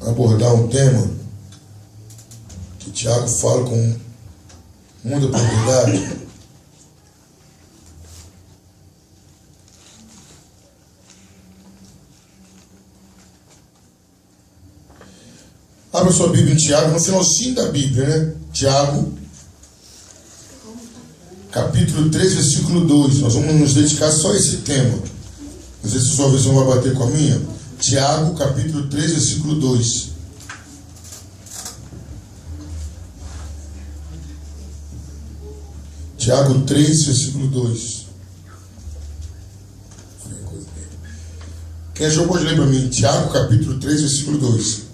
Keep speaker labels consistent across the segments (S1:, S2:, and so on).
S1: abordar um tema que Tiago fala com muita propriedade. Abra sua Bíblia em Tiago, no finalzinho da Bíblia, né? Tiago, capítulo 3, versículo 2. Nós vamos nos dedicar só a esse tema. Não sei se a sua visão vai bater com a minha. Tiago, capítulo 3, versículo 2. Tiago 3, versículo 2. Quem achou pode ler para mim. Tiago, capítulo 3, versículo 2.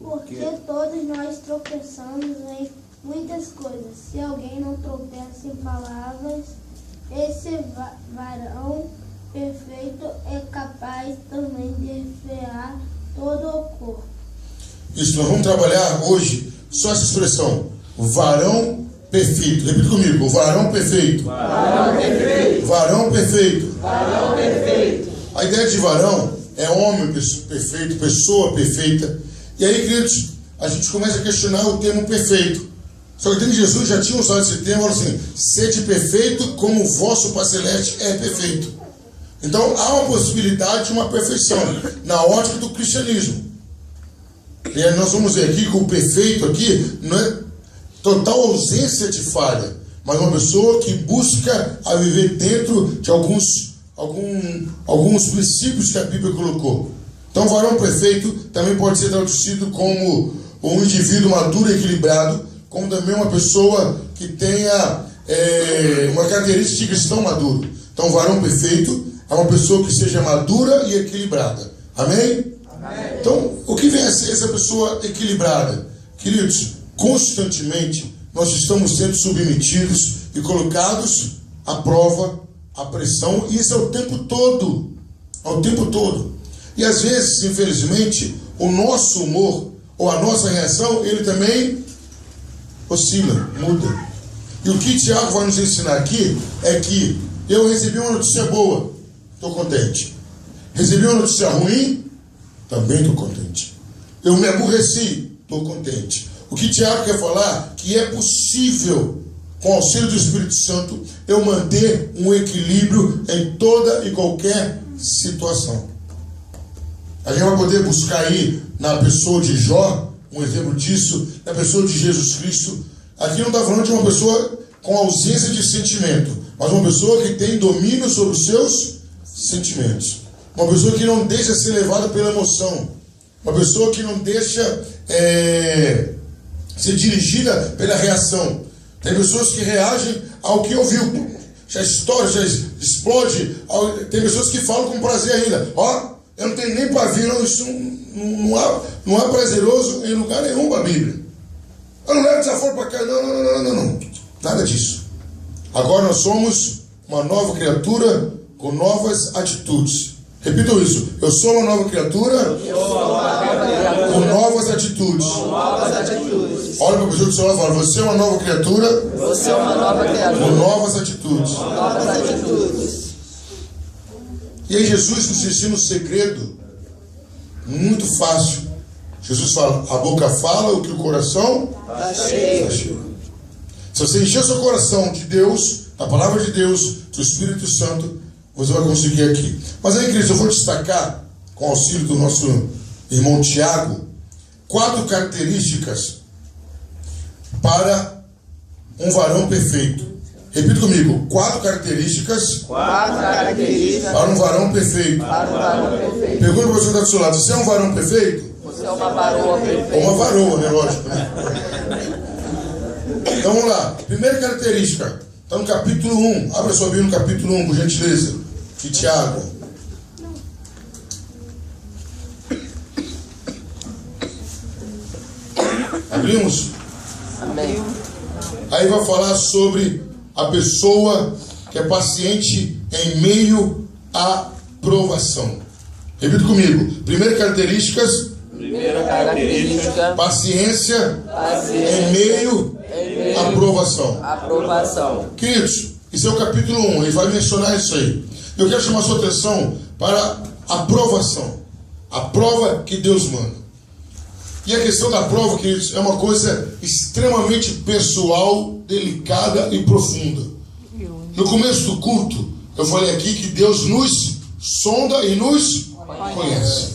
S2: Porque todos nós tropeçamos em muitas coisas. Se alguém não tropeça em palavras, esse varão perfeito é capaz também de refrear todo o corpo.
S1: Isso, nós vamos trabalhar hoje só essa expressão. Varão perfeito. Repita comigo. Varão perfeito.
S3: Varão perfeito.
S1: Varão perfeito.
S3: Varão perfeito.
S1: A ideia de varão é homem perfeito, pessoa perfeita. E aí, queridos, a gente começa a questionar o termo perfeito. Só que Jesus já tinha usado esse termo, falou assim: sede perfeito como o vosso Pai Celeste é perfeito. Então, há uma possibilidade de uma perfeição na ótica do cristianismo. E aí nós vamos ver aqui que o perfeito aqui não é total ausência de falha, mas uma pessoa que busca a viver dentro de alguns princípios que a Bíblia colocou. Então, varão perfeito também pode ser traduzido como um indivíduo maduro e equilibrado, como também uma pessoa que tenha uma característica de cristão maduro. Então, varão perfeito é uma pessoa que seja madura e equilibrada. Amém?
S3: Amém.
S1: Então, o que vem a ser essa pessoa equilibrada? Queridos, constantemente nós estamos sendo submetidos e colocados à prova, à pressão, e isso é o tempo todo. É o tempo todo. E às vezes, infelizmente, o nosso humor ou a nossa reação, ele também oscila, muda. E o que Tiago vai nos ensinar aqui é que eu recebi uma notícia boa, estou contente. Recebi uma notícia ruim, também estou contente. Eu me aborreci, estou contente. O que Tiago quer falar? Que é possível, com o auxílio do Espírito Santo, eu manter um equilíbrio em toda e qualquer situação. A gente vai poder buscar aí na pessoa de Jó, um exemplo disso, na pessoa de Jesus Cristo. Aqui não está falando de uma pessoa com ausência de sentimento, mas uma pessoa que tem domínio sobre os seus sentimentos. Uma pessoa que não deixa ser levada pela emoção. Uma pessoa que não deixa ser dirigida pela reação. Tem pessoas que reagem ao que ouviu. Já estoura, já explode. Tem pessoas que falam com prazer ainda. Ó, eu não tenho nem para vir, não, isso não há prazeroso em lugar nenhum para a Bíblia. Eu não levo desaforo para cá, não. Nada disso. Agora nós somos uma nova criatura com novas atitudes. Repito isso. Eu sou uma nova criatura com novas atitudes. Olha para a pessoa do seu lado e fala: você é uma nova criatura, com novas atitudes. E aí Jesus nos ensina um segredo muito fácil. Jesus fala: a boca fala o que o coração está cheio. Se você encher seu coração de Deus, da palavra de Deus, do Espírito Santo, você vai conseguir aqui. Mas aí, queridos, eu vou destacar, com o auxílio do nosso irmão Tiago, 4 características para um varão perfeito. Repita comigo: 4 características para um varão perfeito. Pergunta para você que está do seu lado: você é um varão perfeito?
S3: Você é uma varoa perfeita.
S1: Ou uma varoa, né? Lógico, né? Então vamos lá. Primeira característica. Está no capítulo 1. Abra sua Bíblia no capítulo 1, por gentileza. De Tiago. Abrimos?
S3: Amém.
S1: Aí vai falar sobre a pessoa que é paciente em meio à provação. Repita comigo. Primeira característica: paciência em meio à provação. Queridos, isso é o capítulo 1. Ele vai mencionar isso aí. Eu quero chamar a sua atenção para a provação. A prova que Deus manda. E a questão da prova, queridos, é uma coisa extremamente pessoal, delicada e profunda. No começo do culto, eu falei aqui que Deus nos sonda e nos conhece.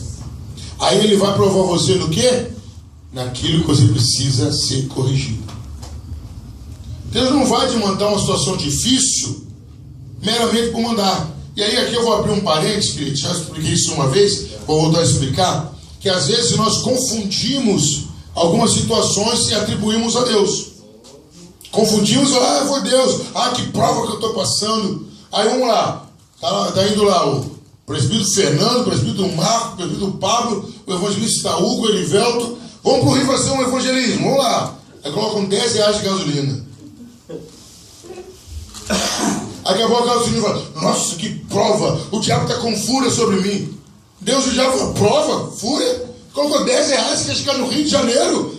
S1: Aí Ele vai provar você no quê? Naquilo que você precisa ser corrigido. Deus não vai te mandar uma situação difícil meramente por mandar. E aí aqui eu vou abrir um parênteses, querido, já expliquei isso uma vez, vou voltar a explicar, que às vezes nós confundimos algumas situações e atribuímos a Deus. Confundimos, foi Deus, que prova que eu estou passando. Aí vamos lá, tá indo lá o presbítero Fernando, o presbítero Marco, o presbítero Pablo, o evangelista Hugo, o Erivelto, vamos para o Rio fazer um evangelismo, vamos lá. Aí colocam R$10 de gasolina. Aí acabou a gasolina e fala, nossa, que prova, o diabo está com fúria sobre mim. Deus, o diabo falou, prova, fúria? Colocou R$10, você quer chegar no Rio de Janeiro?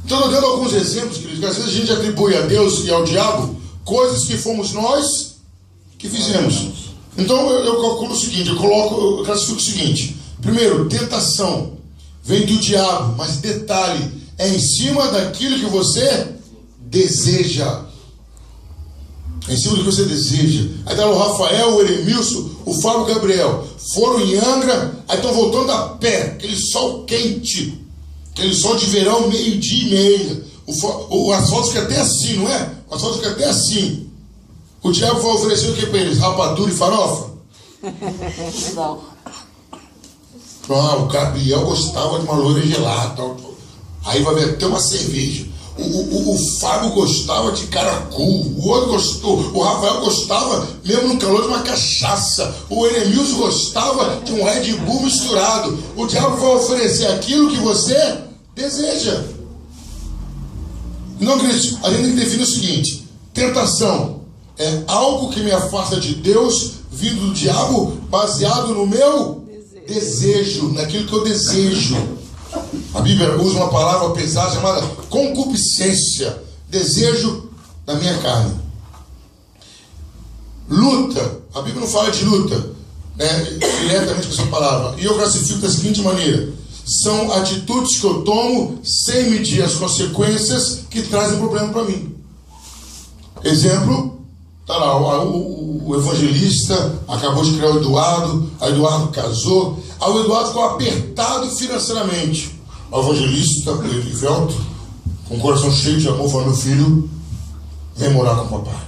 S1: Então, estou dando alguns exemplos, queridos, que às vezes a gente atribui a Deus e ao diabo coisas que fomos nós que fizemos. Então, eu calculo o seguinte, eu classifico o seguinte. Primeiro, tentação vem do diabo, mas detalhe, é em cima daquilo que você deseja. É em cima do que você deseja. Aí está o Rafael, o Eremilson, o Fábio Gabriel. Foram em Angra, aí estão voltando a pé. Aquele sol quente. Aquele sol de verão, 12:30. O asfalto fica até assim, não é? O asfalto fica até assim. O diabo vai oferecer o que para eles? Rapadura e farofa?
S3: Não.
S1: O Gabriel gostava de uma loira gelada. Aí vai ver até uma cerveja. O Fábio gostava de caracu. O outro gostou. O Rafael gostava, mesmo no calor, de uma cachaça. O Eremilson gostava de um Red Bull misturado. O diabo vai oferecer aquilo que você deseja. Não, queridos, a gente tem que definir o seguinte: tentação é algo que me afasta de Deus, vindo do diabo, baseado no meu desejo, naquilo que eu desejo. A Bíblia usa uma palavra pesada chamada concupiscência, desejo da minha carne. Luta, a Bíblia não fala de luta, né, diretamente com essa palavra. E eu classifico da seguinte maneira: são atitudes que eu tomo sem medir as consequências que trazem problema para mim. Exemplo, tá lá, o evangelista acabou de criar o Eduardo, a Eduardo casou, aí o Eduardo ficou apertado financeiramente. O evangelista, o Erivelto, com o coração cheio de amor, falou: meu filho, vem morar com o papai.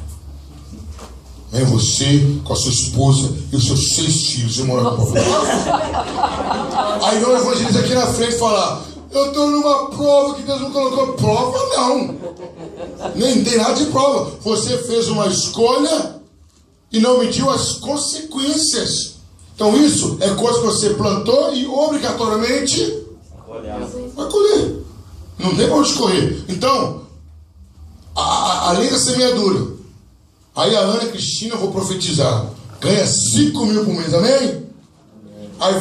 S1: Vem você, com a sua esposa e os seus 6 filhos, vem morar com o papai. Aí vem o evangelista aqui na frente falar: eu estou numa prova que Deus não colocou. Prova não. Nem tem nada de prova. Você fez uma escolha e não mediu as consequências. Então isso é coisa que você plantou e obrigatoriamente vai colher. Não tem para onde escorrer. Então, além da semeadura, aí a Ana Cristina, eu vou profetizar, ganha 5 mil por mês, amém? Aí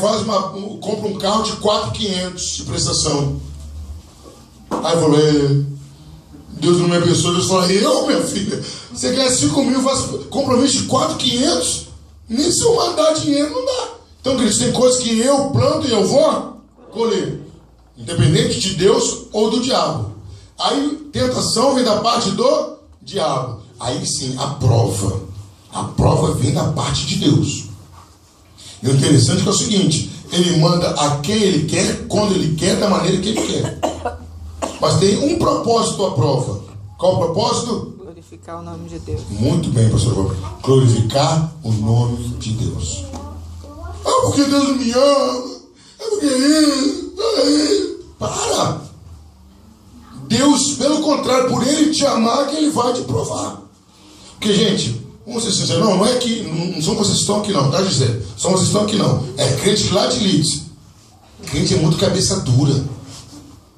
S1: compra um carro de 4.500 de prestação. Aí falou: Deus não me abençoe. Deus falou: eu, minha filha, você ganha 5 mil, faz compromisso de 4.500, nem se eu mandar dinheiro não dá. Então, queridos, tem coisas que eu planto e eu vou colher, independente de Deus ou do diabo. Aí tentação vem da parte do diabo. Aí sim, a prova vem da parte de Deus. E o interessante é que é o seguinte: ele manda a quem ele quer, quando ele quer, da maneira que ele quer. Mas tem um propósito à prova. Qual o propósito?
S3: Glorificar o nome de Deus.
S1: Muito bem, pastor. Glorificar o nome de Deus. Porque Deus não me ama. Porque isso. Para. Deus, pelo contrário, por ele te amar, que ele vai te provar. Porque, gente, vamos ser sinceros, não é que não são vocês que estão aqui não, tá, José? São vocês que estão aqui não. É crente lá de Leeds. Crente é muito cabeça dura.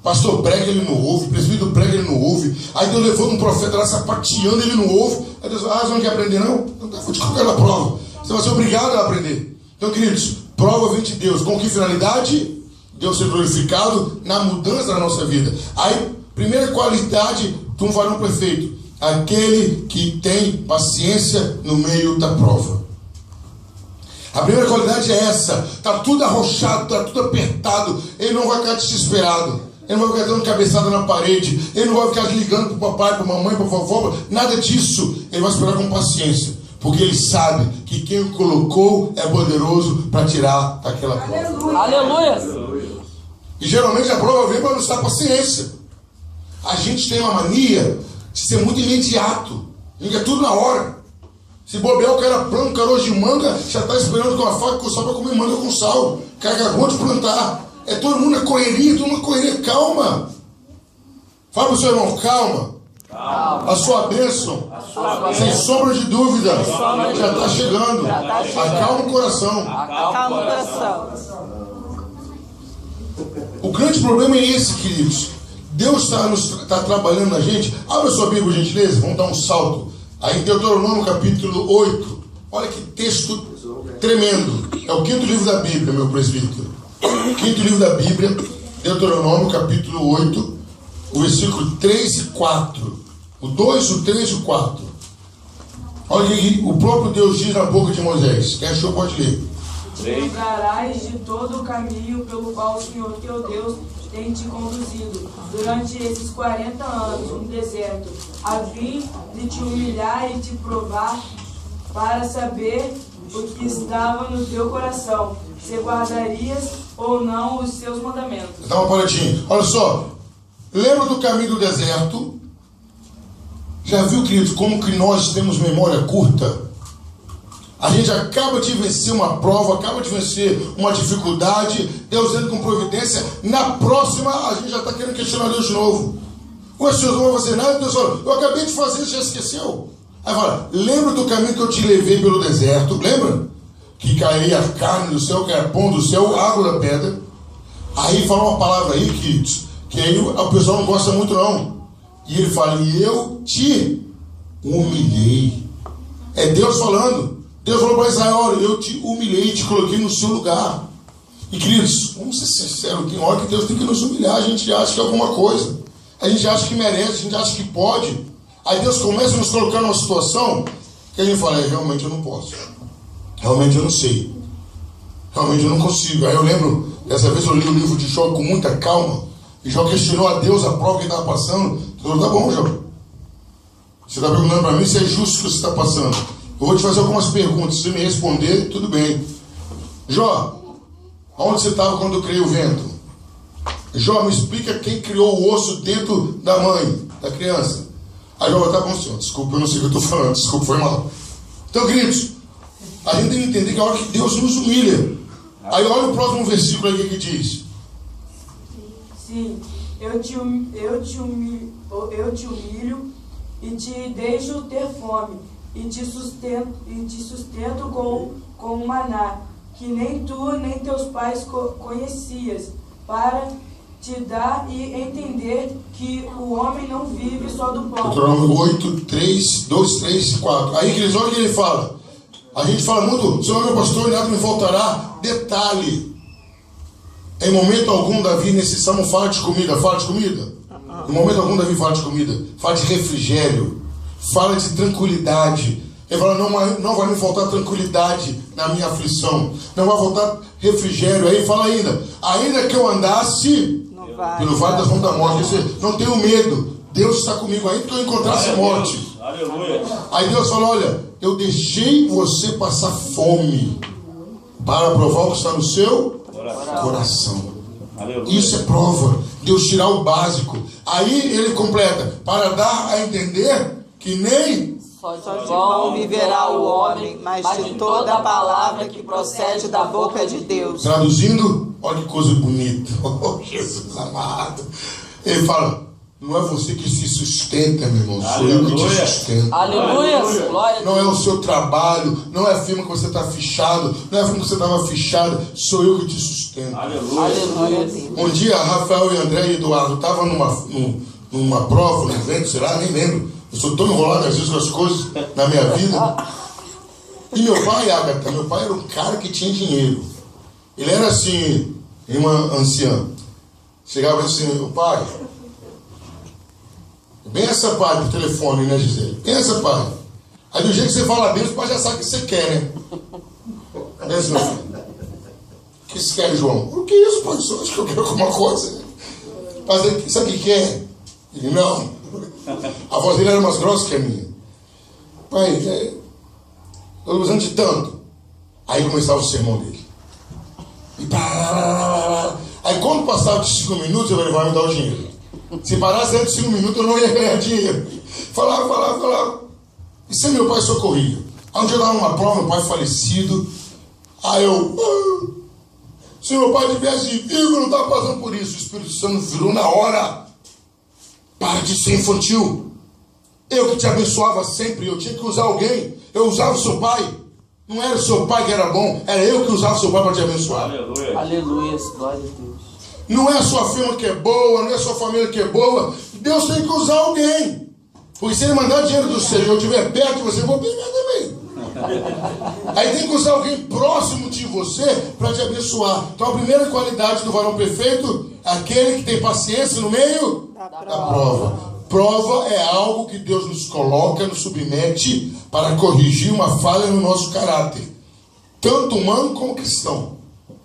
S1: Pastor prega, ele não ouve. Presbítero prega, ele não ouve. Aí Deus levou um profeta lá sapateando, ele não ouve. Aí Deus fala: você não quer aprender não? Então vou te colocar na prova. Você vai ser obrigado a aprender. Então, queridos, prova vem de Deus. Com que finalidade? Deus ser glorificado na mudança da nossa vida. Aí, primeira qualidade de um varão perfeito: aquele que tem paciência no meio da prova. A primeira qualidade é essa. Está tudo arrochado, está tudo apertado. Ele não vai ficar desesperado. Ele não vai ficar dando cabeçada na parede. Ele não vai ficar ligando para o papai, para a mamãe, para a vovó. Nada disso. Ele vai esperar com paciência. Porque ele sabe que quem o colocou é poderoso para tirar daquela prova.
S3: Aleluia!
S1: E geralmente a prova vem para nos dar paciência. A gente tem uma mania de ser muito imediato. É tudo na hora. Se bobear, o cara planta um caroço de manga, já está esperando com a faca com sal para comer manga com sal. O cara acabou de plantar. É todo mundo na correria, todo mundo na correria. Calma. Fala para o seu irmão, calma. A sua bênção, sem sombra de dúvida, já está chegando. Acalma o coração.
S3: Acalma o coração.
S1: O grande problema é esse, queridos. Deus está trabalhando na gente. Abra sua Bíblia, por gentileza. Vamos dar um salto. Aí em Deuteronômio capítulo 8. Olha que texto tremendo. É o 5º livro da Bíblia, meu presbítero. 5º livro da Bíblia, Deuteronômio capítulo 8, o versículo 3 e 4. O 2, o 3 e o 4. Olha que o próprio Deus diz na boca de Moisés. Quem achou pode ler.
S4: Lembrarás de todo o caminho pelo qual o Senhor teu Deus tem te conduzido durante esses 40 anos no deserto, a fim de te humilhar e te provar, para saber o que estava no teu coração, se guardarias ou não os seus mandamentos.
S1: Dá uma paradinha. Olha só. Lembra do caminho do deserto? Já viu, querido, como que nós temos memória curta? A gente acaba de vencer uma prova, acaba de vencer uma dificuldade, Deus entra com providência, na próxima a gente já está querendo questionar Deus de novo. Ué, senhor, não vai fazer nada? Deus fala, eu acabei de fazer, já esqueceu? Aí fala, lembra do caminho que eu te levei pelo deserto, lembra? Que caía carne do céu, caía pão do céu, água da pedra. Aí fala uma palavra aí, queridos, que aí o pessoal não gosta muito não. E ele fala, e eu te humilhei. É Deus falando. Deus falou para Israel, olha, eu te humilhei, te coloquei no seu lugar. E queridos, vamos ser sinceros, tem hora que Deus tem que nos humilhar, a gente acha que é alguma coisa. A gente acha que merece, a gente acha que pode. Aí Deus começa a nos colocar numa situação que a gente fala, realmente eu não posso. Realmente eu não sei. Realmente eu não consigo. Aí eu lembro, dessa vez eu li o livro de Jó com muita calma. E Jó questionou a Deus a prova que ele estava passando. Deus falou, tá bom, Jó. Você está perguntando para mim se é justo o que você está passando. Eu vou te fazer algumas perguntas. Se você me responder, tudo bem. Jó, onde você estava quando eu criei o vento? Jó, me explica quem criou o osso dentro da mãe, da criança. Aí Jó, tá bom, senhor. Desculpa, eu não sei o que eu estou falando. Desculpa, foi mal. Então, queridos, a gente tem que entender que é a hora que Deus nos humilha. Aí olha o próximo versículo aí que diz.
S4: Sim, eu te humilho e te deixo ter fome. E te sustento com maná, que nem tu nem teus pais conhecias, para te dar e entender que o homem não vive só do pão. Deuteronômio 8, 3, 2, 3 e 4. Aí, queridos, olha o que ele fala. A gente fala muito, Senhor meu pastor, nada me faltará. Detalhe. Em momento algum, Davi, nesse salmo, fala de comida. Fala de comida? Em momento algum, Davi fala de comida. Fala de refrigério. Fala de tranquilidade. Ele fala, não vai me faltar tranquilidade na minha aflição. Não vai faltar refrigério. Aí ele fala ainda que eu andasse pelo vale das mãos da morte. Quer dizer, não tenho medo. Deus está comigo. Ainda que eu encontrasse morte.
S5: Aleluia.
S1: Aí Deus fala, olha, eu deixei você passar fome para provar o que está no seu coração.
S5: Aleluia.
S1: Isso é prova. Deus tirar o básico. Aí ele completa, para dar a entender que nem
S3: só de pão viverá o homem, mas de toda a palavra que procede da boca de Deus.
S1: Traduzindo, olha que coisa bonita. Oh, Jesus amado. Ele fala, não é você que se sustenta, meu irmão, sou eu que te sustento.
S3: Aleluia. Glória.
S1: Não é o seu trabalho, não é a firma que você está fichado, não é a firma que você estava fichado, sou eu que te sustento.
S3: Aleluia.
S1: Um dia, Rafael e André e Eduardo estavam numa prova, num evento, sei lá, nem lembro. Eu sou tão enrolado às vezes com as coisas na minha vida. E meu pai, Agatha, meu pai era um cara que tinha dinheiro. Ele era assim, irmã anciã. Chegava assim, o pai, bença, pai, por telefone, né, Gisele? Bença, pai. Aí do jeito que você fala benção, o pai já sabe o que você quer, né? Desce, meu filho. O que você quer, João? O que é isso, pai? Só acho que eu quero alguma coisa. Mas sabe o que quer? Ele, não. A voz dele era mais grossa que a minha. Pai, eu usando de tanto. Aí começava o sermão dele. E aí quando passava de 5 minutos, ele vai me dar o dinheiro. Se parasse antes de 5 minutos, eu não ia ganhar dinheiro. Falava. E sempre meu pai socorria. Aí um dia eu dava uma prova, meu pai falecido. Aí eu... se meu pai tivesse vivo, eu não estava passando por isso. O Espírito Santo virou na hora. Para de ser infantil. Eu que te abençoava sempre, eu tinha que usar alguém. Eu usava o seu pai. Não era o seu pai que era bom, era eu que usava o seu pai para te abençoar.
S3: Aleluia. Aleluia, glória a Deus.
S1: Não é a sua firma que é boa, não é a sua família que é boa. Deus tem que usar alguém. Porque se ele mandar dinheiro do Senhor e eu estiver perto de você, eu vou pegar também. Aí tem que usar alguém próximo de você para te abençoar. Então a primeira qualidade do varão perfeito é aquele que tem paciência no meio da prova. Prova é algo que Deus nos coloca, nos submete para corrigir uma falha no nosso caráter, tanto humano como cristão.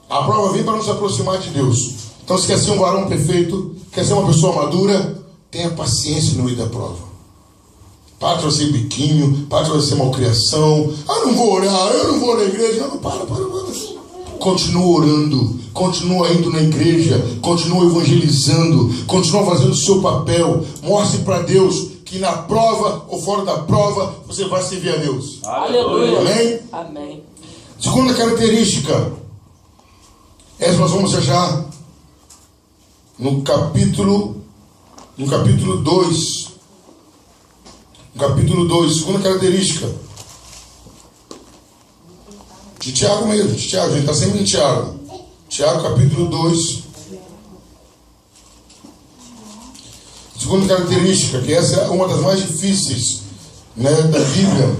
S1: A prova vem para nos aproximar de Deus. Então se quer ser um varão perfeito, quer ser uma pessoa madura, tenha paciência no meio da prova. Para de fazer biquinho, para de fazer malcriação. Não vou orar, eu não vou na igreja. Não, para. Continua orando, continua indo na igreja, continua evangelizando, continua fazendo o seu papel. Mostre para Deus que na prova ou fora da prova você vai servir a Deus.
S3: Aleluia.
S1: Amém?
S3: Amém.
S1: Segunda característica, essa nós vamos achar no capítulo 2. Capítulo 2, segunda característica. De Tiago mesmo, de Tiago, a gente está sempre em Tiago. Tiago, capítulo 2. Segunda característica, que essa é uma das mais difíceis, né, da Bíblia.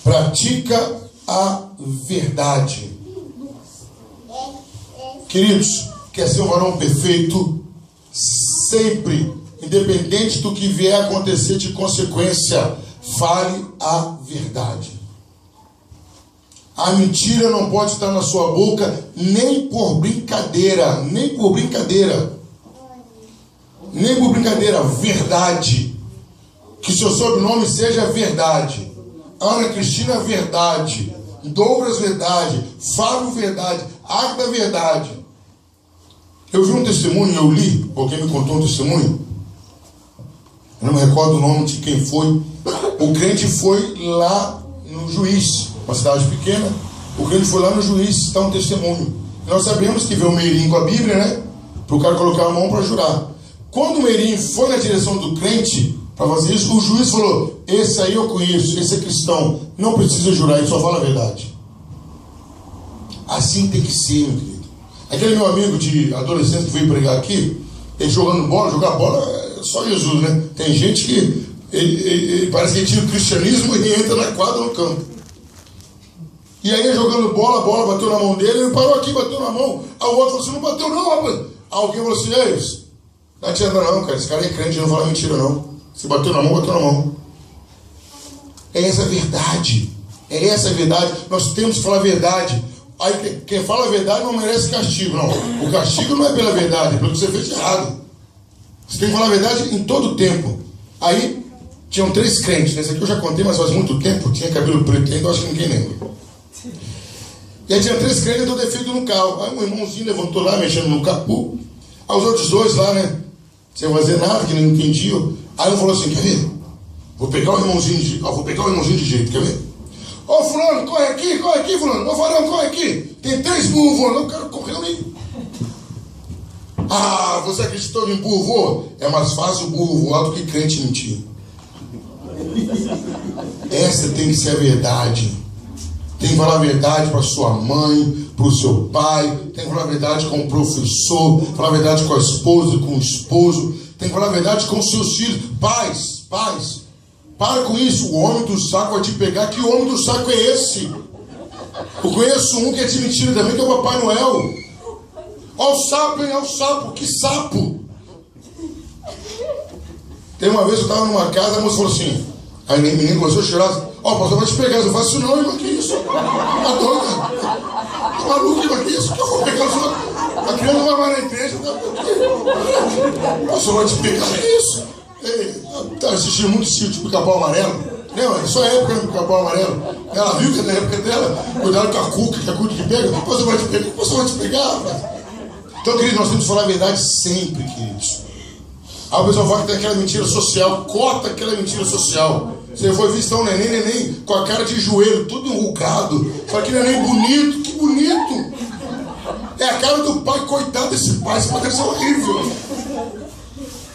S1: Pratica a verdade. Queridos, quer ser um varão perfeito, sempre, independente do que vier a acontecer de consequência, fale a verdade. A mentira não pode estar na sua boca nem por brincadeira, verdade. Que seu sobrenome seja verdade. Ana Cristina, verdade. Douglas, verdade. Fábio, verdade. Agda, verdade. Eu vi um testemunho, eu li, alguém me contou um testemunho. Eu não me recordo o nome de quem foi. O crente foi lá no Juiz, uma cidade pequena. O crente foi lá no Juiz, dá um testemunho. Nós sabemos que veio o Meirinho com a Bíblia, né? Para o cara colocar a mão para jurar. Quando o Meirinho foi na direção do crente para fazer isso, o juiz falou: esse aí eu conheço, esse é cristão, não precisa jurar, ele só fala a verdade. Assim tem que ser, meu querido. Aquele meu amigo de adolescente que veio pregar aqui, ele jogando bola, jogar bola é só Jesus, né? Tem gente que ele parece que ele tira o cristianismo e entra na quadra no campo. E aí jogando bola, a bola bateu na mão dele, ele parou aqui, bateu na mão. Aí o outro falou assim: não bateu não, rapaz. Alguém falou assim: é isso. Não adianta não, cara, esse cara é crente, não fala mentira não. Se bateu na mão, bateu na mão. É essa a verdade. É essa a verdade. Nós temos que falar a verdade. Aí quem fala a verdade não merece castigo, não. O castigo não é pela verdade, é pelo que você fez de errado. Você tem que falar a verdade em todo tempo. Aí tinham 3 crentes. Esse aqui eu já contei, mas faz muito tempo. Tinha cabelo preto ainda, acho que ninguém lembra. E aí tinha 3 crentes do defeito no carro. Aí um irmãozinho levantou lá, mexendo no capô. Aí os outros 2 lá, né? Sem fazer nada, que não entendiam. Aí um falou assim: quer ver? Vou pegar o irmãozinho de jeito, quer ver? Ô fulano, corre aqui, fulano. Ô varão, corre aqui. Tem 3 burros voando. O cara correu nem. Ah, você acreditou em burro voa? É mais fácil o burro voar do que crente mentir. Essa tem que ser a verdade. Tem que falar a verdade para sua mãe, para o seu pai. Tem que falar a verdade com o professor. Falar a verdade com a esposa, com o esposo. Tem que falar a verdade com os seus filhos. Pais, para com isso. O homem do saco vai te pegar. Que homem do saco é esse? Eu conheço um que é de mentira também, que é o Papai Noel. Olha o sapo, hein? Olha o sapo. Que sapo! Tem uma vez eu estava numa casa, a moça falou assim: Aí o menino começou a chorar. Ó, pastor, vai te pegar. Eu faço isso não, irmão, que isso? Tá doido? Tá maluco, irmão, que isso? Que eu vou pegar os outros? A criança não vai mais na igreja. Pastor, vai te pegar, que isso? Tá assistindo muito sítio do Capão Amarelo. Lembra? Só a época do Capão Amarelo. Ela viu que na época dela, cuidado com a cuca que pega. Pastor, vai te pegar. Pastor, vai te pegar, rapaz. Então, querido, nós temos que falar a verdade sempre, queridos. Aí o pessoal fala que tem aquela mentira social, corta aquela mentira social. Você foi visitar um neném com a cara de joelho, tudo enrugado. Fala que neném bonito, que bonito. É a cara do pai, coitado desse pai, esse pai deve ser horrível.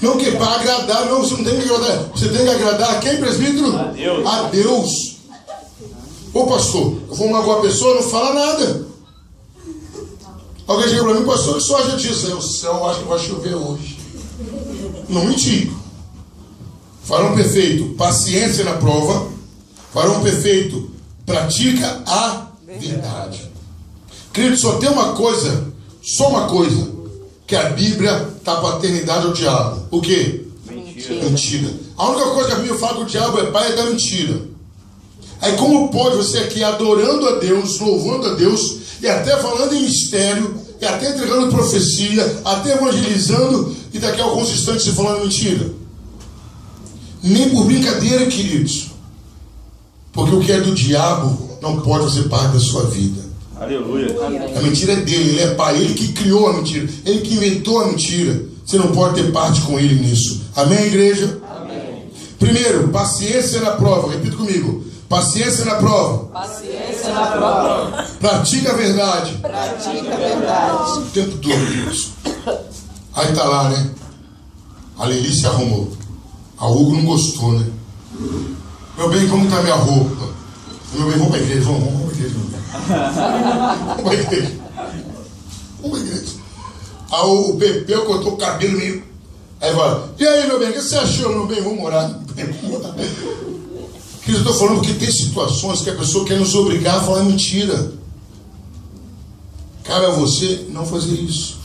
S1: Não que para agradar, não, você não tem que agradar. Você tem que agradar a quem, presbítero? A Deus. A Deus. Ô pastor, eu vou magoar a pessoa, não fala nada. Alguém chega para mim, pastor, só a gente diz, o céu acho que vai chover hoje. Não mentir. Varão perfeito, paciência na prova. Varão perfeito, pratica a verdade. Querido, só tem uma coisa, que a Bíblia está para a eternidade ao diabo. O quê? Mentira. A única coisa que a Bíblia fala que o diabo é pai é da mentira. Aí como pode você aqui adorando a Deus, louvando a Deus, e até falando em mistério, e até entregando profecia, até evangelizando, e daqui a alguns instantes você falando mentira? Nem por brincadeira, queridos. Porque o que é do diabo não pode fazer parte da sua vida.
S5: Aleluia.
S1: A mentira é dele, ele é pai, ele que criou a mentira, ele que inventou a mentira. Você não pode ter parte com ele nisso. Amém, igreja?
S5: Amém.
S1: Primeiro, paciência na prova. Repita comigo. Paciência na prova.
S3: Paciência na prova.
S1: Pratica a verdade.
S3: Pratica a verdade.
S1: O tempo todo, Deus. Aí tá lá, né? A Lili se arrumou. A Hugo não gostou, né? Meu bem, como tá minha roupa? Meu bem, vamos pra igreja, vamos pra igreja, meu bem. Vamos pra igreja. Vamos pra igreja. Aí o Pepeu cortou o cabelo meio. Aí fala, e aí, meu bem, o que você achou, meu bem? Vamos morar. Que eu estou falando que tem situações que a pessoa quer nos obrigar a falar mentira. Cabe a você não fazer isso.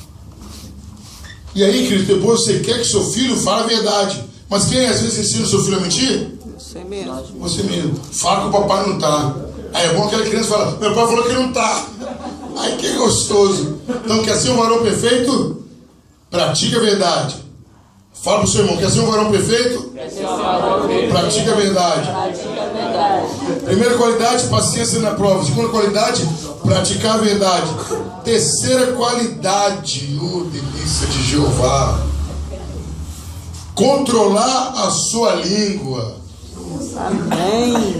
S1: E aí, querido, depois você quer que seu filho fale a verdade. Mas quem às vezes ensina o seu filho a mentir?
S3: Você mesmo.
S1: Você mesmo. Fala que o papai não está. Aí é bom que aquela criança fala, meu pai falou que não está. Ai, que gostoso. Então, quer ser um varão perfeito? Pratica a verdade. Fala para o seu irmão, quer ser um varão perfeito? Pratica a verdade. Primeira qualidade, paciência na prova. Segunda qualidade, praticar a verdade. Terceira qualidade, delícia de Jeová, controlar a sua língua.
S3: Amém.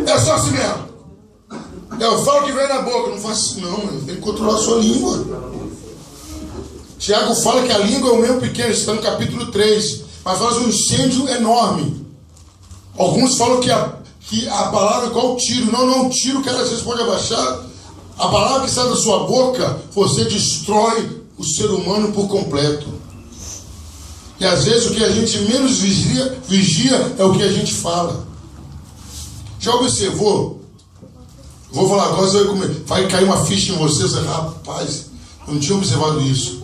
S1: É só assim mesmo. Eu falo que vem na boca, não faço isso não, tem que controlar a sua língua. Tiago fala que a língua é o meio pequeno, está no capítulo 3, mas faz um incêndio enorme. Alguns falam que a palavra é igual tiro. Não, tiro que às vezes pode abaixar. A palavra que sai da sua boca, você destrói o ser humano por completo. E às vezes o que a gente menos vigia é o que a gente fala. Já observou? Vou falar agora, vai cair uma ficha em você. Você, rapaz, eu não tinha observado isso.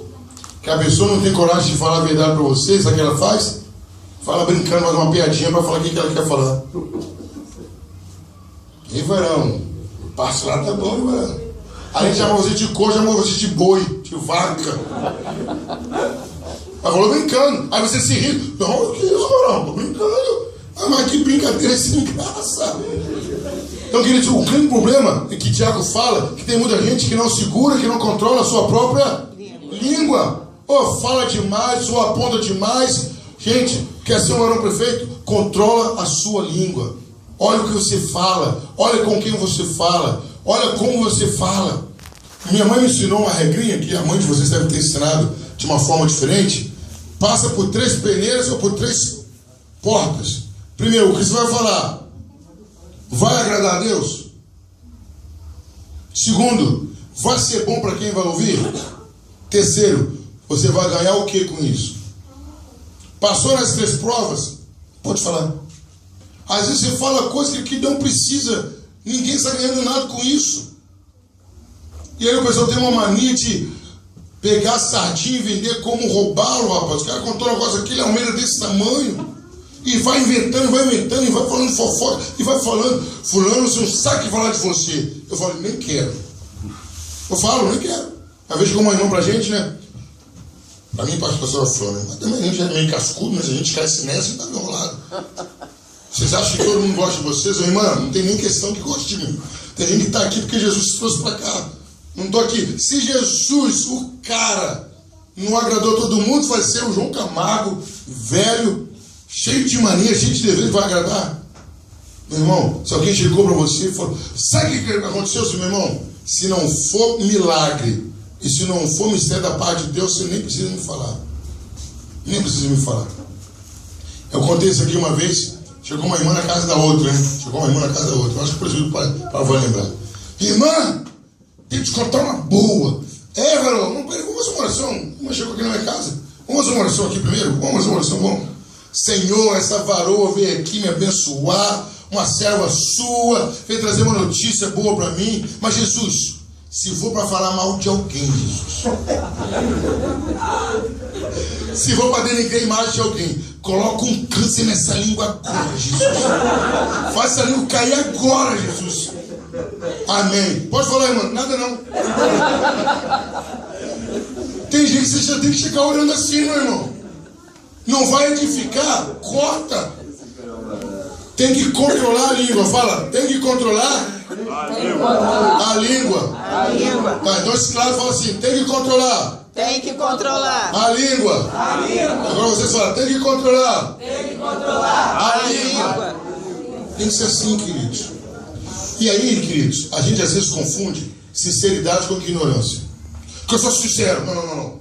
S1: Que a pessoa não tem coragem de falar a verdade para você. Sabe o que ela faz? Fala brincando, faz uma piadinha para falar o que ela quer falar. E varão, passo lá, tá bom, varão. A gente chama você de cor, chama você de boi, de vaca. Ela falou brincando. Aí você se ri. Não, que isso, varão? Tô brincando. Ah, mas que brincadeira sem graça. Então, queridos, o grande problema é que Tiago fala que tem muita gente que não segura, que não controla a sua própria língua. Ou fala demais, ou aponta demais. Gente, quer ser um varão perfeito? Controla a sua língua. Olha o que você fala. Olha com quem você fala. Olha como você fala. Minha mãe me ensinou uma regrinha que a mãe de vocês deve ter ensinado de uma forma diferente. Passa por 3 peneiras ou por 3 portas. Primeiro, o que você vai falar? Vai agradar a Deus? Segundo, vai ser bom para quem vai ouvir? Terceiro, você vai ganhar o que com isso? Passou nas 3 provas? Pode falar. Às vezes você fala coisas que não precisa. Ninguém está ganhando nada com isso. E aí o pessoal tem uma mania de pegar sardinha e vender como roubá-lo, rapaz. O cara contou um negócio aqui, ele é um meio desse tamanho. E vai inventando, e vai falando fofoca, e vai falando, fulano, você não sabe o que falar de você. Eu falo, nem quero. Eu falo, nem quero. Às vezes chegou uma irmã pra gente, né? Pra mim, pastor Flávio, mas também a gente é meio cascudo, mas a gente cresce nessa e tá do meu lado. Vocês acham que todo mundo gosta de vocês? Irmã, não tem nem questão que goste de mim. Tem gente que está aqui porque Jesus trouxe para cá. Não estou aqui. Se Jesus, o cara, não agradou todo mundo, vai ser o João Camargo, velho, cheio de mania, cheio de dever, vai agradar? Meu irmão, se alguém chegou para você e falou, sabe o que aconteceu, meu irmão? Se não for milagre e se não for mistério da parte de Deus, você nem precisa me falar. Nem precisa me falar. Eu contei isso aqui uma vez. Chegou uma irmã na casa da outra, né? Chegou uma irmã na casa da outra. Eu acho que o presidente vai lembrar. Irmã, tenho que te contar uma boa. Varão, não, peraí, vamos fazer uma oração. Uma chegou aqui na minha casa. Vamos fazer uma oração aqui primeiro? Vamos fazer uma oração, vamos. Senhor, essa varoa veio aqui me abençoar. Uma serva sua. Veio trazer uma notícia boa para mim. Mas Jesus, se for para falar mal de alguém, Jesus. Se for para denigrar a imagem de alguém, coloca um câncer nessa língua agora, Jesus. Faça a língua cair agora, Jesus. Amém. Pode falar, irmão? Nada não. Tem gente que você já tem que chegar olhando assim, meu irmão. Não vai edificar? Corta. Tem que controlar a língua. Fala, tem que controlar a língua. Tá, então esse lado fala assim, tem que controlar.
S3: Tem que controlar
S1: a língua. Agora vocês falam, tem que controlar. A língua. Tem que ser assim, queridos. E aí, queridos, a gente às vezes confunde sinceridade com ignorância. Porque eu sou sincero. Não.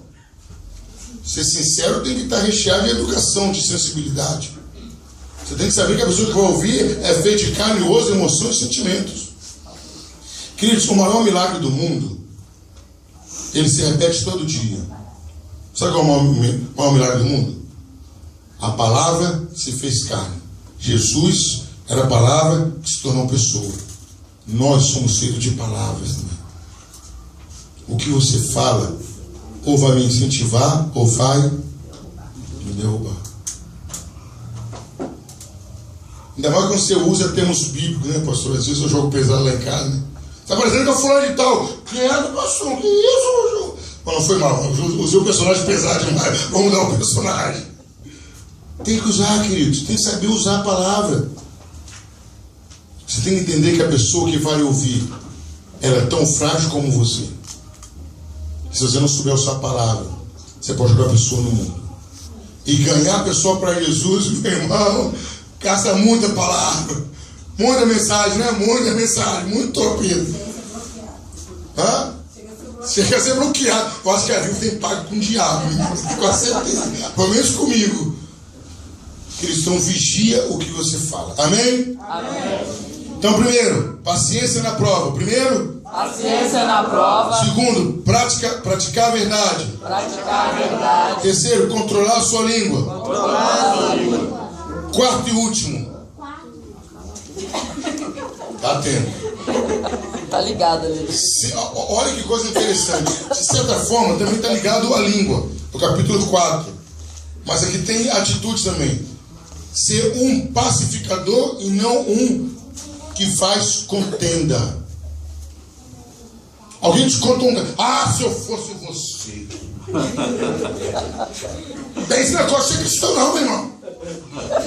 S1: Ser sincero tem que estar recheado de educação, de sensibilidade. Você tem que saber que a pessoa que vai ouvir é feita de carne, osso, emoções e sentimentos. Queridos, o maior milagre do mundo, ele se repete todo dia. Sabe qual é o maior milagre do mundo? A palavra se fez carne. Jesus era a palavra que se tornou pessoa. Nós somos feitos de palavras também. O que você fala, ou vai me incentivar, ou vai me derrubar. Ainda mais quando você usa termos bíblicos, né, pastor? Às vezes eu jogo pesado lá em casa, né? Tá parecendo que eu fulano de tal. Criado, pastor, que isso? Mas não foi mal, eu usei o personagem pesado demais. Vamos mudar o personagem. Tem que usar, queridos. Tem que saber usar a palavra. Você tem que entender que a pessoa que vai ouvir, ela é tão frágil como você. Se você não souber usar a palavra, você pode jogar a pessoa no mundo. E ganhar a pessoa para Jesus, meu irmão, gasta muita palavra, muita mensagem, né? Muita mensagem, muito torpedo. Hã? Chega a ser bloqueado. Eu acho que a vida tem pago com o diabo, com a certeza. Pelo menos comigo. Cristão, vigia o que você fala. Amém?
S3: Amém.
S1: Então, primeiro, paciência na prova. Primeiro,
S3: paciência na prova.
S1: Segundo, praticar a verdade.
S3: Praticar a verdade.
S1: Terceiro, controlar a sua língua.
S3: Controlar a língua.
S1: Quarto e último. Tá atento.
S3: Tá ligado ali.
S1: Olha que coisa interessante. De certa forma, também está ligado à língua. No capítulo 4. Mas aqui tem atitudes também. Ser um pacificador e não um que faz contenda. Alguém te conta se eu fosse você. Tem esse negócio de ser cristão não, meu irmão.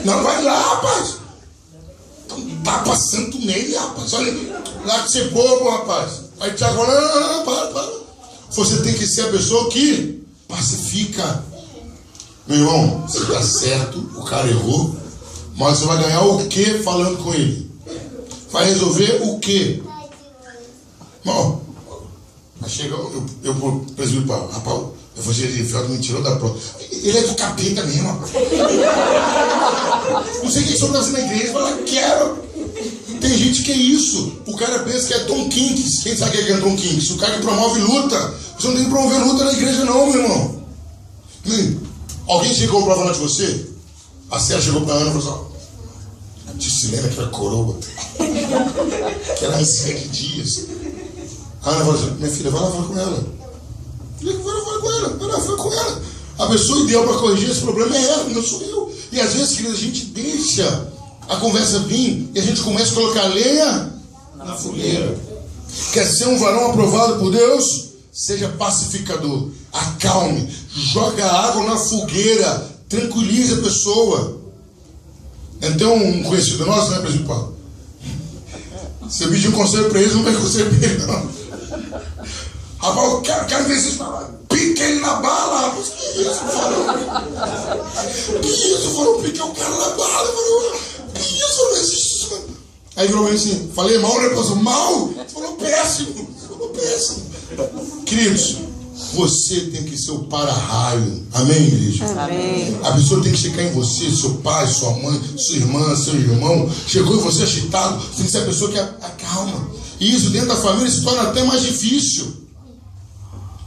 S1: Não, vai lá, rapaz. Tá passando nele, rapaz. Olha, lá de ser bobo, rapaz. Aí Tiago fala, não, para. Você tem que ser a pessoa que pacifica. Meu irmão, você tá certo, o cara errou, mas você vai ganhar o que falando com ele? Vai resolver o que? Bom, chega eu pro presbítero Paulo, rapaz, eu vou dizer, Fiel me tirou da prova. Ele é do capeta mesmo, rapaz. Não sei quem sou na igreja, mas quero. Tem gente que é isso. O cara pensa que é Tom Kinks. Quem sabe que é Tom Kinks? O cara que promove luta. Você não tem que promover luta na igreja não, meu irmão. Alguém chegou pra falar de você? A Sérgio chegou pra Ana e falou assim, a Tissilena, aquela coroa, aquela anciã de dias. A Ana falou assim, minha filha, vai lá falar com ela. Vai lá falar com ela. A pessoa ideal para corrigir esse problema é ela, não sou eu. E às vezes, querido, a gente deixa a conversa vir e a gente começa a colocar lenha na fogueira. Quer ser um varão aprovado por Deus? Seja pacificador, acalme, joga água na fogueira, tranquilize a pessoa. Então, um conhecido nosso, né, Presidente Paulo? Você pedir um conselho para eles, não vai conselho para ele, não. Rapaz, eu quero ver vocês falar. Pica ele na bala, rapaz. Que isso, farão? Que isso, farão? Pica o cara na bala, farão. Que isso, não existe isso, mano. Aí virou assim, falei mal, né, pastor? Mal? Você falou péssimo. Você falou péssimo. Queridos, você tem que ser o para-raio. Amém, igreja?
S3: Amém.
S1: A pessoa tem que chegar em você, seu pai, sua mãe, sua irmã, seu irmão. Chegou em você agitado, tem que ser a pessoa que acalma. E isso dentro da família se torna até mais difícil.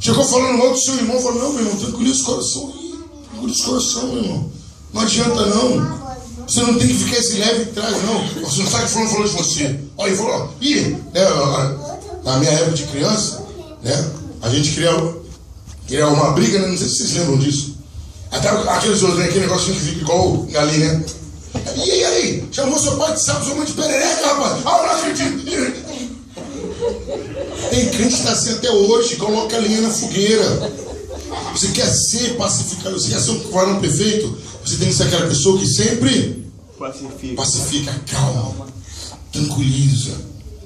S1: Chegou falando mal do seu irmão, falou, não, meu irmão, tranquiliza o coração aí. Tranquiliza o coração, meu irmão. Não adianta, não. Você não tem que ficar esse leve atrás, não. Você não sabe que fulano falou de você. Olha, ele falou, na minha época de criança, né, a gente criava uma briga, né, não sei se vocês lembram disso. Até aqueles outros, né, aquele negocinho que fica igual galinha, né? E aí? Chamou seu pai de sapo, sua mãe de perereca, rapaz. Ah, eu não acredito. Tem crente que está assim até hoje, coloca a linha na fogueira. Você quer ser pacificado, você quer ser um varão perfeito, você tem que ser aquela pessoa que sempre pacifica, calma, tranquiliza.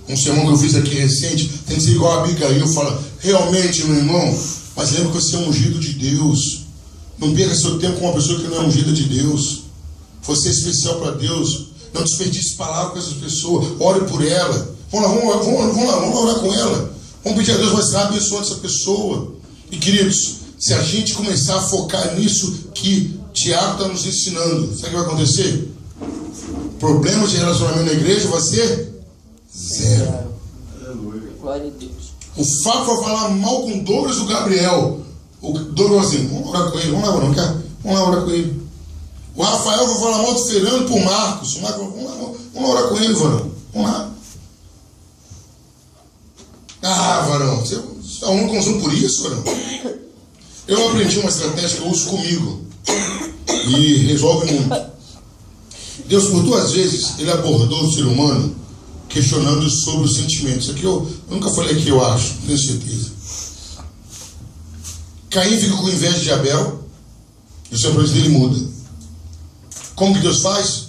S1: Um sermão que eu fiz aqui recente, tem que ser igual a Abigail, fala, realmente, meu irmão, mas lembra que você é ungido de Deus. Não perca seu tempo com uma pessoa que não é ungida de Deus. Você é especial para Deus. Não desperdice palavras com essas pessoas. Ore por ela. Vamos orar com ela. Vamos pedir a Deus, vai estar abençoando essa pessoa. E queridos, se a gente começar a focar nisso que Tiago está nos ensinando, sabe o que vai acontecer? Problemas de relacionamento na igreja vai ser zero.
S3: Glória a Deus.
S1: O Fábio vai falar mal com o Douglas e o Gabriel. O Douglas assim, vamos orar com ele, vamos lá orar com ele. O Rafael vai falar mal do Fernando por Marcos. O Marcos, vamos orar com ele, varão. Vamos lá. Ah, varão, você está um consumo por isso, varão? Eu aprendi uma estratégia que eu uso comigo e resolve muito. Deus, por 2 vezes, ele abordou o ser humano questionando sobre os sentimentos. Isso aqui eu nunca falei aqui, eu acho, tenho certeza. Caim fica com inveja de Abel e o semblante dele muda. Como que Deus faz?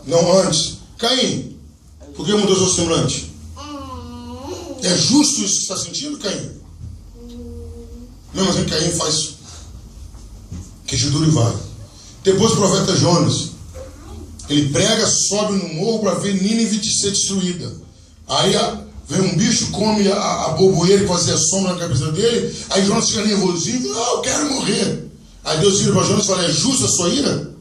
S1: Não, antes. Caim, por que mudou seu semblante? É justo isso que você está sentindo, Caim? Mesmo assim, Caim faz queijo duro e vai. Depois o profeta Jonas, ele prega, sobe no morro para ver Nínive ser destruída. Aí vem um bicho, come a boboeira que fazia sombra na cabeça dele. Aí Jonas fica nervosinho e fala, eu quero morrer. Aí Deus vira para Jonas e fala, é justa a sua ira?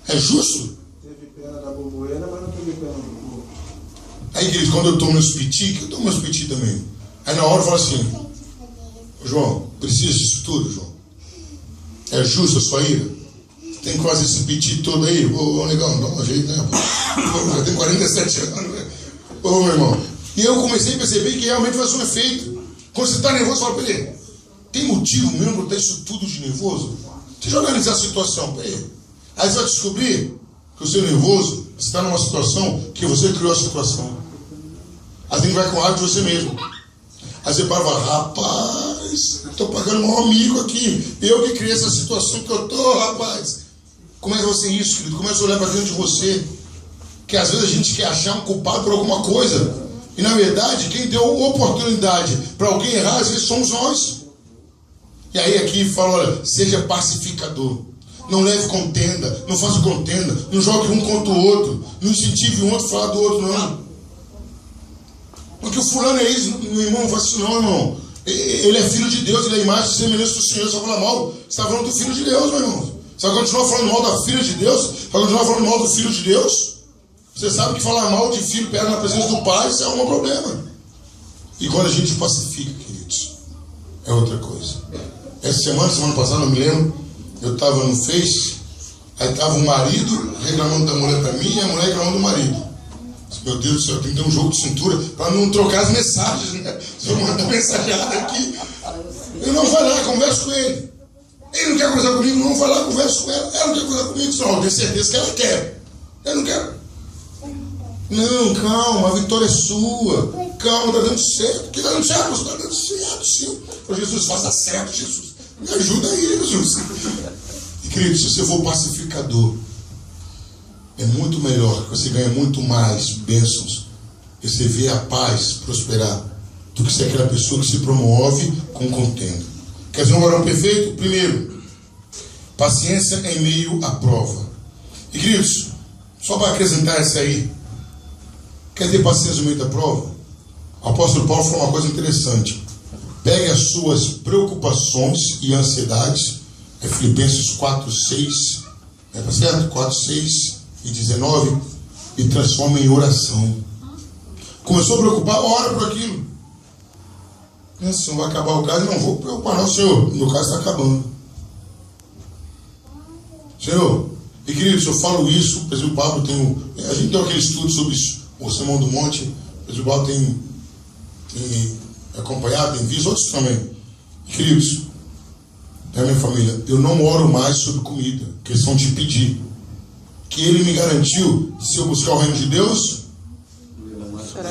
S1: É justo?
S5: Teve pena da boboeira, mas não teve pena do povo.
S1: Aí, queridos, quando eu tomo meus piti, que eu tomo meus piti também. Aí na hora eu falo assim, João, precisa disso tudo, João? É justo a sua ira? Tem que fazer esse piti todo aí? Ô, negão, dá um jeito, né? Pô, já tem 47 anos, né? Ô, meu irmão. E eu comecei a perceber que realmente faz um efeito. Quando você está nervoso, fala, peraí, tem motivo mesmo para ter isso tudo de nervoso? Deixa eu analisar a situação, peraí. Aí você vai descobrir que o seu nervoso, você está numa situação que você criou a situação. Aí tem que vai com raiva de você mesmo. Aí você para e fala, rapaz, estou pagando mal amigo aqui. Eu que criei essa situação que eu estou, rapaz. Começa a ser isso, querido. Começa a olhar para dentro de você. Que às vezes a gente quer achar um culpado por alguma coisa. E na verdade, quem deu oportunidade para alguém errar, às vezes somos nós. E aí aqui fala, olha, seja pacificador. Não leve contenda, não faça contenda, não jogue um contra o outro, não incentive um outro a falar do outro, não. Porque o fulano é isso, meu irmão, não faz isso não, irmão. Ele é filho de Deus, ele é a imagem e semelhança do Senhor. Você vai falar mal, você está falando do filho de Deus, meu irmão. Você vai continuar falando mal da filha de Deus? Vai continuar falando mal do filho de Deus? Você sabe que falar mal de filho perto na presença do pai, isso é um problema. E quando a gente pacifica, queridos, é outra coisa. Essa semana passada, não me lembro, eu estava no Face, aí estava o marido reclamando da mulher para mim e a mulher reclamando do marido. Meu Deus do céu, tem que ter um jogo de cintura para não trocar as mensagens, né? Se eu mandar mensagem aqui, eu não vai lá, converso com ele. Ele não quer conversar comigo, não vou lá, converso com ela. Ela não quer conversar comigo, só eu tenho certeza que ela quer. Eu não quero. Não, calma, a vitória é sua. Calma, está dando certo. Que está dando certo, está dando certo, sim. Jesus, faça certo, Jesus. Me ajuda aí, Jesus. E querido, se você for pacificador, é muito melhor, que você ganha muito mais bênçãos, e você vê a paz prosperar, do que ser aquela pessoa que se promove com contenda. Quer ser um varão perfeito? Primeiro, paciência em meio à prova. E queridos, só para acrescentar essa aí, quer ter paciência no meio da prova? O apóstolo Paulo falou uma coisa interessante. Pegue as suas preocupações e ansiedades, é Filipenses 4, 6, tá certo? 4, 6 e 19, e transforma em oração. Começou a preocupar, ora por aquilo. Se não vai acabar o caso, não vou preocupar não, Senhor. Meu caso está acabando. Senhor, e queridos, eu falo isso, o presbítero Pablo tem a gente tem aquele estudo sobre o Sermão do Monte, o presbítero Pablo tem acompanhado, tem visto, outros também. E, queridos, da minha família, eu não oro mais sobre comida, questão de pedir. Que ele me garantiu, se eu buscar o reino de Deus,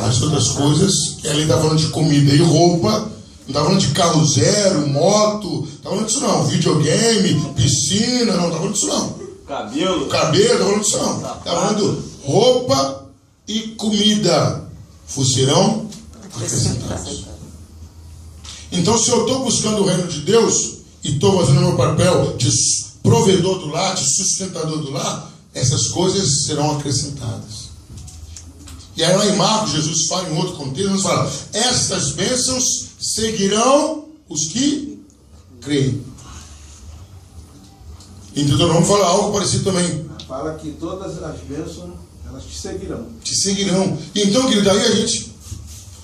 S1: as outras coisas, que ele está falando de comida e roupa, não está falando de carro zero, moto, não está falando disso não, videogame, piscina, não está falando disso não. Cabelo, não está falando disso não. Está falando roupa e comida, serão acrescentados. Então, se eu estou buscando o reino de Deus e estou fazendo o meu papel de provedor do lar, de sustentador do lar, essas coisas serão acrescentadas. E aí lá em Marcos, Jesus fala em outro contexto, ele fala, estas bênçãos seguirão os que creem. Então vamos falar algo parecido também.
S5: Fala que todas as bênçãos, elas te seguirão.
S1: Te seguirão. Então, querido, aí a gente...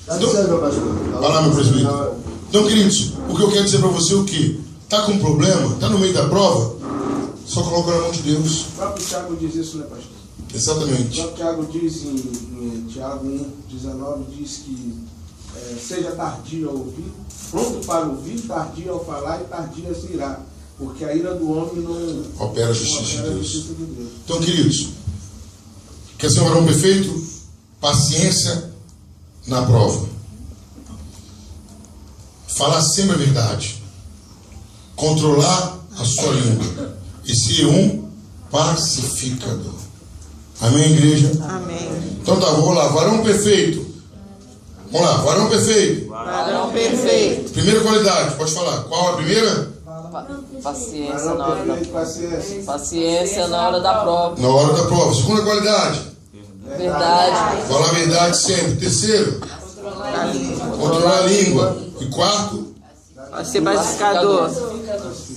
S5: Então,
S1: vai lá, meu presbítero. Então, queridos, o que eu quero dizer para você é o quê? Está com um problema? Está no meio da prova? Só coloca na mão de Deus.
S5: O próprio Tiago diz isso, né, pastor?
S1: Exatamente.
S5: O próprio Tiago diz em Tiago 1,19, diz que seja tardio ao ouvir, pronto para ouvir, tardio ao falar e tardio a se irar. Porque a ira do homem não
S1: opera a justiça de Deus. Então, queridos, quer ser um varão perfeito? Paciência na prova. Falar sempre a verdade. Controlar a sua língua. E ser um pacificador. Amém, igreja?
S3: Amém.
S1: Então tá, vamos lá. Varão perfeito. Vamos lá, varão perfeito.
S3: Varão perfeito.
S1: Primeira qualidade, pode falar. Qual a primeira?
S3: Paciência na hora da prova. Paciência na hora da prova.
S1: Na hora da prova. Segunda qualidade.
S3: Verdade.
S1: Falar a verdade sempre. Terceiro. Controlar a língua. E quarto.
S3: Ser pacificador.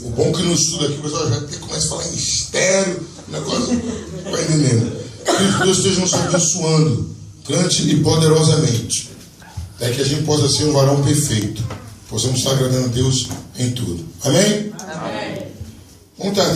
S1: O bom que no estudo aqui o pessoal já até começa a falar em mistério. Negócio. Vai entendendo. Que Deus esteja nos abençoando grande e poderosamente. É que a gente possa ser um varão perfeito. Possamos estar agradando a Deus em tudo. Amém? Amém. Vamos estar